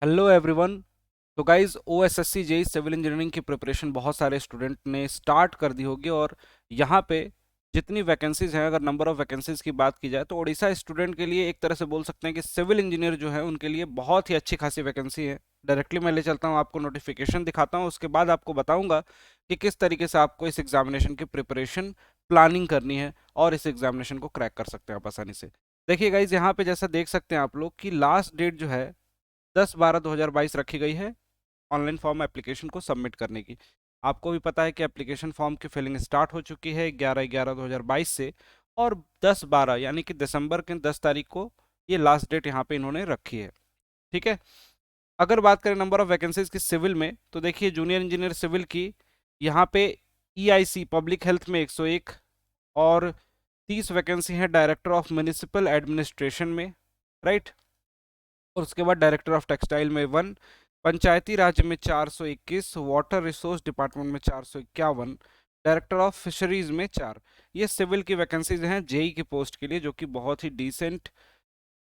Hello everyone. तो guys OSSC JE civil engineering की preparation बहुत सारे स्टूडेंट ने स्टार्ट कर दी होगी। और यहाँ पे जितनी वैकेंसीज हैं, अगर नंबर ऑफ वैकेंसीज की बात की जाए तो उड़ीसा स्टूडेंट के लिए एक तरह से बोल सकते हैं कि सिविल इंजीनियर जो है उनके लिए बहुत ही अच्छी खासी वैकेंसी है। डायरेक्टली मैं ले चलता हूँ, आपको नोटिफिकेशन दिखाता हूँ, उसके बाद आपको बताऊंगा कि किस तरीके से आपको इस एग्जामिनेशन की प्रिपरेशन प्लानिंग करनी है और इस एग्जामिनेशन को क्रैक कर सकते हैं आप आसानी से। देखिए गाइज, यहाँ पे जैसा देख सकते हैं आप लोग कि लास्ट डेट जो है 10/12/2022 रखी गई है ऑनलाइन फॉर्म एप्लीकेशन को सबमिट करने की। आपको भी पता है कि एप्लीकेशन फॉर्म की फिलिंग स्टार्ट हो चुकी है 11/11/2022 से। और 10/12 यानी कि दिसंबर के 10 तारीख को ये लास्ट डेट यहाँ पे इन्होंने रखी है। ठीक है। अगर बात करें नंबर ऑफ वैकेंसीज की सिविल में, तो देखिए जूनियर इंजीनियर सिविल की यहाँ पे ईआईसी पब्लिक हेल्थ में 101 और 30 वैकेंसी है डायरेक्टर ऑफ म्युनिसिपल एडमिनिस्ट्रेशन में, राइट। और उसके बाद डायरेक्टर ऑफ टेक्सटाइल में 1, पंचायती राज में 421, वाटर रिसोर्स डिपार्टमेंट में 451, डायरेक्टर ऑफ फिशरीज में 4। ये सिविल की वैकेंसीज हैं जेई की पोस्ट के लिए, जो कि बहुत ही डिसेंट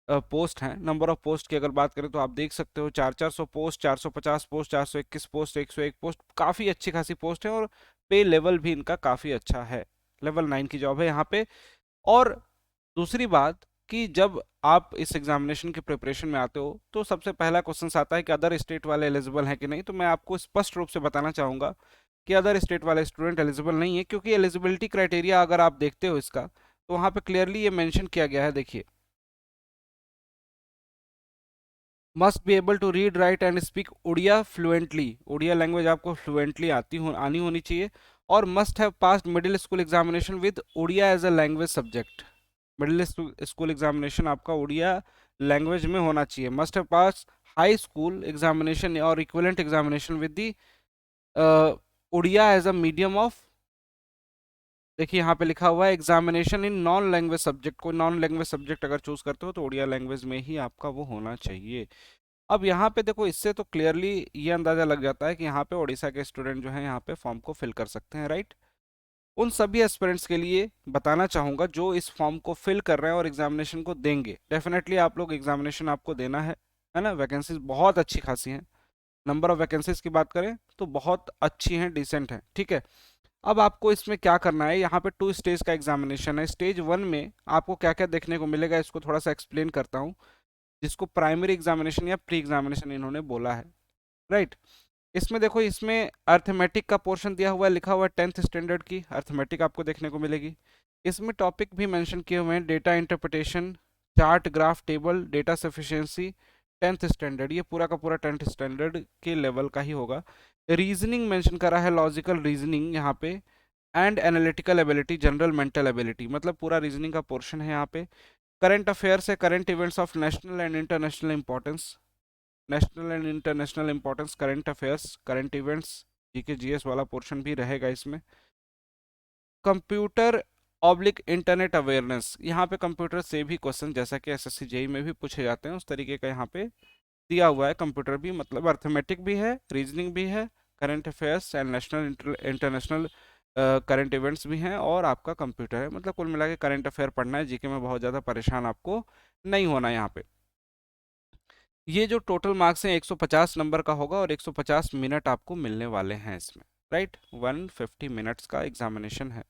पोस्ट हैं। नंबर ऑफ पोस्ट की अगर बात करें तो आप देख सकते हो 400 पोस्ट, 450 पोस्ट, 421 पोस्ट, 101 पोस्ट, काफ़ी अच्छी खासी पोस्ट है। और पे लेवल भी इनका काफ़ी अच्छा है, लेवल 9 की जॉब है यहाँ पे। और दूसरी बात कि जब आप इस एग्जामिनेशन की प्रिपरेशन में आते हो तो सबसे पहला क्वेश्चन आता है कि अदर स्टेट वाले एलिजिबल हैं कि नहीं। तो मैं आपको स्पष्ट रूप से बताना चाहूँगा कि अदर स्टेट वाले स्टूडेंट एलिजिबल नहीं है, क्योंकि एलिजिबिलिटी क्राइटेरिया अगर आप देखते हो इसका, तो वहाँ पे क्लियरली ये मेंशन किया गया है। देखिए, must be able to read write and speak Odia fluently, Odia language आपको फ्लुएंटली आनी होनी चाहिए। और must have passed middle school examination with Odia as a language subject. Middle school examination आपका उड़िया लैंग्वेज में होना चाहिए। Must have pass high school examination और equivalent examination with the Odia as a medium of. देखिए यहाँ पे लिखा हुआ है examination in non language subject. कोई नॉन लैंग्वेज सब्जेक्ट अगर चूज करते हो तो उड़िया लैंग्वेज में ही आपका वो होना चाहिए। अब यहाँ पे देखो, इससे तो क्लियरली ये अंदाजा लग जाता है कि यहाँ पे उड़ीसा के स्टूडेंट जो हैं यहाँ पे फॉर्म को फिल कर सकते हैं, राइट। उन सभी एस्पिरेंट्स के लिए बताना चाहूँगा जो इस फॉर्म को फिल कर रहे हैं और एग्जामिनेशन को देंगे। डेफिनेटली आप लोग एग्जामिनेशन आपको देना है ना। वैकेंसीज बहुत अच्छी खासी हैं। नंबर ऑफ वैकेंसीज की बात करें तो बहुत अच्छी हैं, डिसेंट हैं, ठीक है। अब आपको इसमें क्या करना है, यहाँ पे 2 स्टेज का एग्जामिनेशन है। स्टेज 1 में आपको क्या क्या देखने को मिलेगा इसको थोड़ा सा एक्सप्लेन करता हूँ, जिसको प्राइमरी एग्जामिनेशन या प्री एग्जामिनेशन इन्होंने बोला है, राइट। इसमें देखो, इसमें अर्थमेटिक का पोर्शन दिया हुआ है, लिखा हुआ है 10th स्टैंडर्ड की अर्थमेटिक आपको देखने को मिलेगी। इसमें टॉपिक भी मेंशन किए हुए हैं, data interpretation, chart graph table, data sufficiency, 10th standard. ये पूरा का पूरा 10th स्टैंडर्ड के लेवल का ही होगा। रीजनिंग मेंशन करा है, लॉजिकल रीजनिंग यहाँ पे, and analytical ability, general mental ability, मतलब पूरा रीजनिंग का पोर्शन है यहाँ पे। करंट अफेयर्स है, current events of national and international importance, national and international importance, current affairs, current events, GK GS वाला पोर्शन भी रहेगा इसमें। कंप्यूटर ऑब्लिक इंटरनेट अवेयरनेस, यहाँ पे कंप्यूटर से भी क्वेश्चन जैसा कि एसएससी जेई में भी पूछे जाते हैं उस तरीके का यहाँ पे दिया हुआ है। कंप्यूटर भी मतलब अर्थमेटिक भी है, रीजनिंग भी है, current affairs and national international current events भी हैं, और आपका कंप्यूटर है। मतलब कुल मिला के करंट अफेयर पढ़ना है, जीके में बहुत ज़्यादा परेशान आपको नहीं होना है यहाँ पे। ये जो टोटल मार्क्स हैं 150 नंबर का होगा और 150 मिनट आपको मिलने वाले हैं इसमें, राइट। 150 मिनट्स का एग्जामिनेशन है।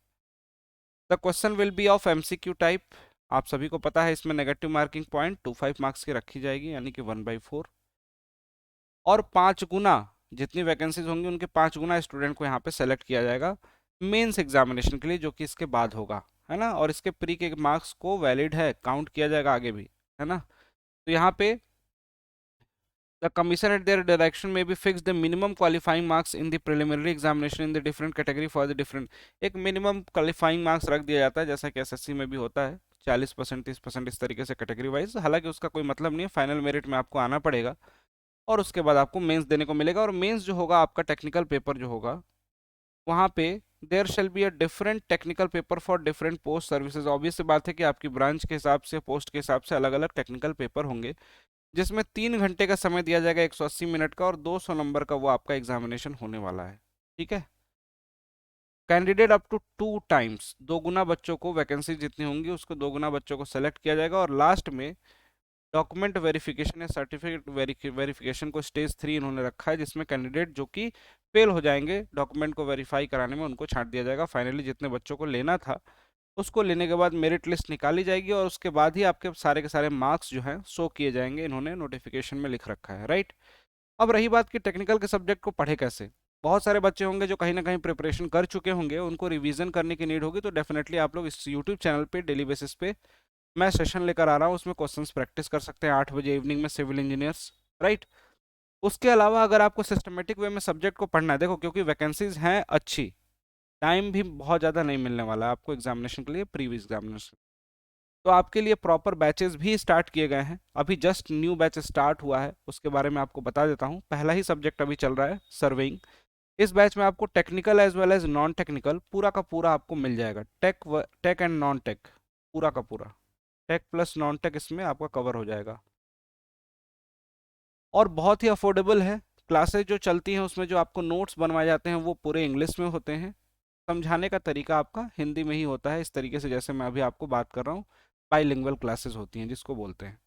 The question will be of MCQ type. आप सभी को पता है इसमें नेगेटिव मार्किंग पॉइंट 25 मार्क्स की रखी जाएगी, यानी कि 1/4। और 5 गुना जितनी वैकेंसीज होंगी उनके 5 गुना स्टूडेंट को यहाँ पे सेलेक्ट किया जाएगा मेंस एग्जामिनेशन के लिए, जो कि इसके बाद होगा, है ना। और इसके प्री के मार्क्स को वैलिड है, काउंट किया जाएगा आगे भी, है ना। तो यहाँ पे the commission at their direction may be fixed the minimum qualifying marks in the preliminary examination in the different category for the different। एक मिनिमम क्वालिफाइंग मार्क्स रख दिया जाता है, जैसा कि एसएससी में भी होता है, 40%, 30%, इस तरीके से कैटेगरी वाइज। हालांकि उसका कोई मतलब नहीं है, फाइनल मेरिट में आपको आना पड़ेगा और उसके बाद आपको मेंस देने को मिलेगा। और मेंस जो होगा आपका टेक्निकल पेपर जो होगा, वहाँ पे there shall be a different technical paper for different post services. Obvious सी बात है कि आपकी ब्रांच के हिसाब से, पोस्ट के हिसाब से अलग अलग टेक्निकल पेपर होंगे, जिसमें 3 घंटे का समय दिया जाएगा, 180 मिनट का, और 200 नंबर का वो आपका एग्जामिनेशन होने वाला है, ठीक है। कैंडिडेट अप टू 2 टाइम्स, 2 गुना बच्चों को, वैकेंसी जितनी होंगी उसको 2 गुना बच्चों को सेलेक्ट किया जाएगा। और लास्ट में डॉक्यूमेंट वेरिफिकेशन या सर्टिफिकेट वेरिफिकेशन को स्टेज 3 इन्होंने रखा है, जिसमें कैंडिडेट जो कि फेल हो जाएंगे डॉक्यूमेंट को वेरीफाई कराने में, उनको छांट दिया जाएगा। फाइनली जितने बच्चों को लेना था उसको लेने के बाद मेरिट लिस्ट निकाली जाएगी और उसके बाद ही आपके सारे के सारे मार्क्स जो हैं शो किए जाएंगे, इन्होंने नोटिफिकेशन में लिख रखा है, राइट। अब रही बात कि टेक्निकल के सब्जेक्ट को पढ़े कैसे। बहुत सारे बच्चे होंगे जो कहीं ना कहीं प्रिपरेशन कर चुके होंगे, उनको रिवीजन करने की नीड होगी, तो डेफिनेटली आप लोग इस यूट्यूब चैनल पे डेली बेसिस पे मैं सेशन लेकर आ रहा हूँ, उसमें क्वेश्चंस प्रैक्टिस कर सकते हैं 8 बजे इवनिंग में, सिविल इंजीनियर्स, राइट। उसके अलावा अगर आपको सिस्टमेटिक वे में सब्जेक्ट को पढ़ना है, देखो क्योंकि वैकेंसीज हैं अच्छी, टाइम भी बहुत ज़्यादा नहीं मिलने वाला है आपको एग्जामिनेशन के लिए, प्रीवियस एग्जामिनेशन, तो आपके लिए प्रॉपर बैचेस भी स्टार्ट किए गए हैं। अभी जस्ट न्यू बैच स्टार्ट हुआ है, उसके बारे में आपको बता देता हूँ। पहला ही सब्जेक्ट अभी चल रहा है सर्वेइंग। इस बैच में आपको technical as well as non technical पूरा का पूरा आपको मिल जाएगा। टेक एंड नॉन टेक, पूरा का पूरा टेक प्लस नॉन टेक इसमें आपका कवर हो जाएगा, और बहुत ही अफोर्डेबल है। क्लासेस जो चलती हैं उसमें जो आपको नोट्स बनवाए जाते हैं वो पूरे इंग्लिश में होते हैं, समझाने का तरीका आपका हिंदी में ही होता है, इस तरीके से जैसे मैं अभी आपको बात कर रहा हूँ। बाईलिंगुअल क्लासेस होती हैं जिसको बोलते हैं।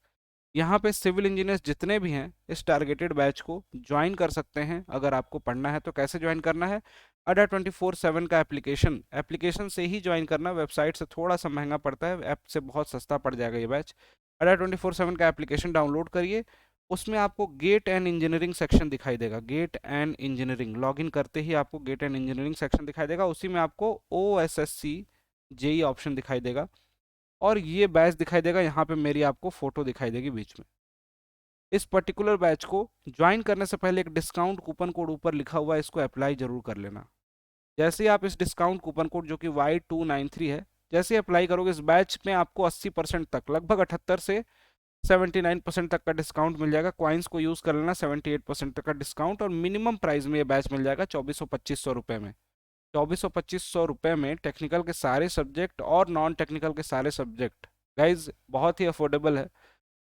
यहाँ पे सिविल इंजीनियर्स जितने भी हैं इस टारगेटेड बैच को ज्वाइन कर सकते हैं। अगर आपको पढ़ना है तो कैसे ज्वाइन करना है, अडा 24/7 का एप्लीकेशन, एप्लीकेशन से ही ज्वाइन करना, वेबसाइट से थोड़ा सा महंगा पड़ता है, ऐप से बहुत सस्ता पड़ जाएगा ये बैच। अडा 24/7 का एप्लीकेशन डाउनलोड करिए, उसमें आपको गेट एंड इंजीनियरिंग सेक्शन दिखाई देगा, गेट एंड इंजीनियरिंग, लॉगिन करते ही आपको गेट एंड इंजीनियरिंग सेक्शन दिखाई देगा, उसी में आपको OSSC जेई ऑप्शन दिखाई देगा, और ये बैच दिखाई देगा, यहाँ पे मेरी आपको फोटो दिखाई देगी बीच में। इस पर्टिकुलर बैच को ज्वाइन करने से पहले एक डिस्काउंट कूपन कोड ऊपर लिखा हुआ है, इसको अप्लाई जरूर कर लेना। जैसे ही आप इस डिस्काउंट कूपन कोड जो कि Y293 है, जैसे ही अप्लाई करोगे, इस बैच में आपको 80% तक, लगभग 78 से 79% तक का डिस्काउंट मिल जाएगा। क्वाइंस को यूज़ कर लेना, 78% तक का डिस्काउंट, और मिनिमम प्राइस में ये बैच मिल जाएगा 2400-2500 रुपये में। 2400-2500 रुपये में टेक्निकल के सारे सब्जेक्ट और नॉन टेक्निकल के सारे सब्जेक्ट, गाइज बहुत ही अफोर्डेबल है।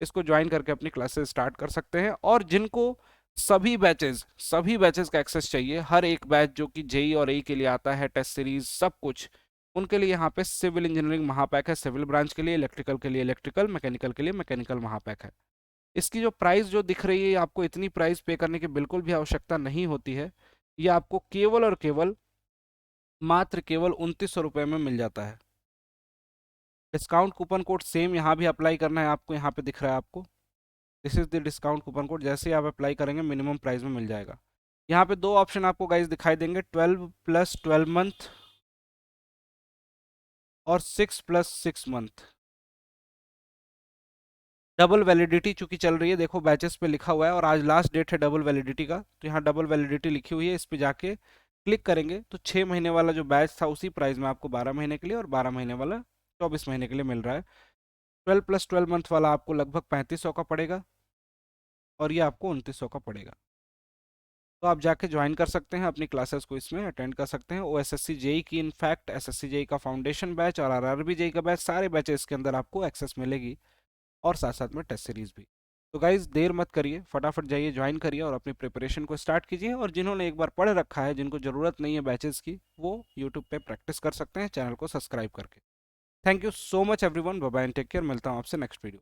इसको ज्वाइन करके अपनी क्लासेस स्टार्ट कर सकते हैं। और जिनको सभी बैचेस का एक्सेस चाहिए, हर एक बैच जो कि जेई और एई के लिए आता है, टेस्ट सीरीज सब कुछ, उनके लिए यहाँ पे सिविल इंजीनियरिंग महापैक है, सिविल ब्रांच के लिए, इलेक्ट्रिकल के लिए इलेक्ट्रिकल, मैकेनिकल के लिए मैकेनिकल महापैक है। इसकी जो प्राइस जो दिख रही है, आपको इतनी प्राइस पे करने की बिल्कुल भी आवश्यकता नहीं होती है। ये आपको केवल और केवल मात्र केवल 2900 रुपये में मिल जाता है। डिस्काउंट कूपन कोड सेम यहाँ भी अप्लाई करना है आपको, यहाँ पे दिख रहा है आपको, this is the discount coupon code, जैसे ही आप अप्लाई करेंगे मिनिमम प्राइस में मिल जाएगा। यहाँ पे दो ऑप्शन आपको गाइज दिखाई देंगे, 12+12 मंथ और 6+6 मंथ। डबल वैलिडिटी चूंकि चल रही है, देखो बैचेस पे लिखा हुआ है, और आज लास्ट डेट है डबल वैलिडिटी का, तो यहाँ डबल वैलिडिटी लिखी हुई है, इस पे जाके क्लिक करेंगे तो 6 महीने वाला जो बैच था उसी प्राइस में आपको 12 महीने के लिए, और 12 महीने वाला 24 महीने के लिए मिल रहा है। 12+12 मंथ वाला आपको लगभग 3500 का पड़ेगा, और ये आपको 2900 का पड़ेगा। तो आप जाके ज्वाइन कर सकते हैं, अपनी क्लासेस को इसमें अटेंड कर सकते हैं। OSSC जेई की, इनफैक्ट SSC जेई का फाउंडेशन बैच और RRB जेई का बैच, सारे बैचेस के अंदर आपको एक्सेस मिलेगी, और साथ साथ में टेस्ट सीरीज भी। तो गाइज देर मत करिए, फटाफट जाइए ज्वाइन करिए और अपनी प्रिपरेशन को स्टार्ट कीजिए। और जिन्होंने एक बार पढ़ रखा है, जिनको ज़रूरत नहीं है बैचेस की, वो यूट्यूब पे प्रैक्टिस कर सकते हैं चैनल को सब्सक्राइब करके। Thank you so much everyone, bye bye and take care. मिलता हूँ आपसे नेक्स्ट वीडियो।